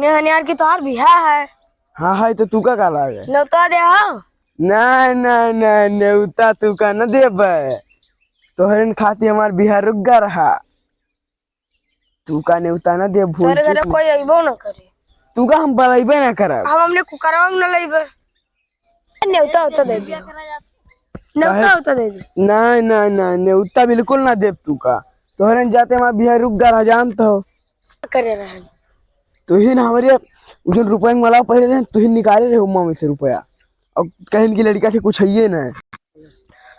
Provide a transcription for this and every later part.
सुने हैं यार कि तोहार बियाह है। हाँ है तो तू का लागे? न्योता दे हो। नहीं नहीं नहीं न्योता तू का न देबे, तोहरे खातिर हमार बिहार रुक गा रहा। तू का न्योता न दे, भूल तेरे घर चूक कोई अइबो न करे। तू का हम बड़ाइबे ना करब। हम हमने कुकरवा न लइबे। न्योता होता दे दे, न्योता होता दे दे। नहीं नहीं नहीं न्योता बिल्कुल ना देब तू का। तोहरे जाते हमार बिहार रुक गा रहा, जानत हो। करे रहे तू ही ना हमारे उजन रुपया मला पहले रहे, तू ही निकाले रहे उम्मा में से रुपया। अब कहन की लड़का से कुछ है ना।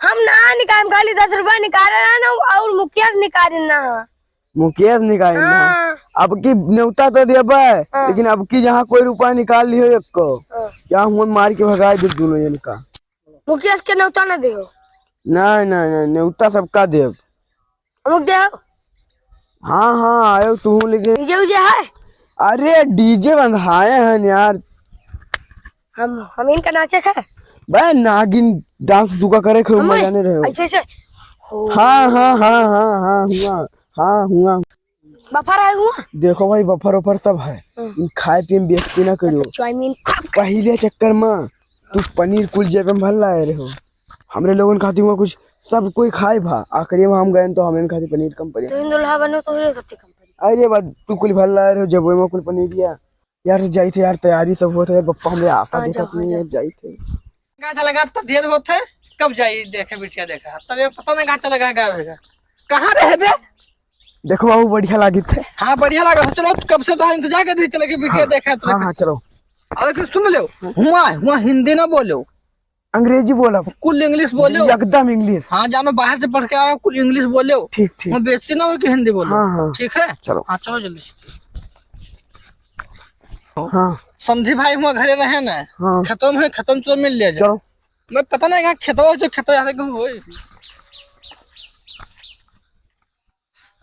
हम ना निकाल, खाली 10 रुपया निकाले ना और मुखिया से निकाले ना। मुकेश निकाल ना। हाँ। अब की न्योता तो देबे, हाँ। लेकिन अब की जहाँ कोई रुपया निकाल लियो एक को, हाँ। क्या हुआ मार के भगा दे दोनों जन का। मुखिया के न्योता न देहो। नहीं नहीं नहीं न्योता सबका देव। अमुक देहो। हाँ हाँ आयो तू, लेकिन डीजे उजे है। अरे डीजे बंधाए हैं यार। हम इनका नाचे है। भाई नागिन डांस तू का करे खूब मजा नहीं रहे हो। ऐसे ऐसे हाँ हाँ हाँ हाँ हाँ हुआ। हाँ हुआ। बफर है हुआ। देखो भाई बफर वफर सब है, खाए पिए में बेइज्जती ना करियो। चाउमीन पहले चक्कर में तू पनीर कुल जेब में भर लाए रहे हो। हमरे लोगन खातिर हुआ कुछ सब कोई खाए भा, आखिरी में हम गए तो हमें खातिर पनीर कम पड़े। तो इन दुल्हा बनो तो रे कत्ते कंपनी। अरे बात तू कुल भर लाए रहे हो जब में कुल पनीर दिया यार। जाई थे यार, तैयारी सब होते है बप्पा, हमरे आशा देखत नहीं है। जाई थे गाछ लगा तो देर होते कब जाई देखे बिटिया देखा तब ये पता नहीं गाछ लगा गाँव है कहाँ रहे बे। देखो बाबू बढ़िया लगी थे। हाँ बढ़िया लगा, चलो कब से तो इंतजार कर रही चले कि बिटिया देखा तो। हाँ हाँ चलो। अरे कुछ सुन लो, हुआ हिंदी ना बोलो, अंग्रेजी बोला, कुल इंग्लिश बोलो। एकदम इंग्लिश। हाँ जानो बाहर से पढ़ के आया, कुल इंग्लिश बोलो। ठीक ठीक। बेइज्जती ना हो कि हिंदी बोलो। हाँ हाँ ठीक है चलो। हाँ चलो जल्दी से। हाँ समझी भाई हुआ घरे रहे ना। हाँ खत्म है, खत्म चलो मिल लिया चलो। मैं पता नहीं कहाँ खेतो जो खेतो यार हो।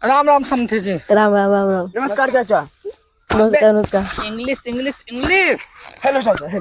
राम राम समझी जी। राम राम राम राम। नमस्कार चाचा। नमस्कार नमस्कार। English English English. हेलो चाचा।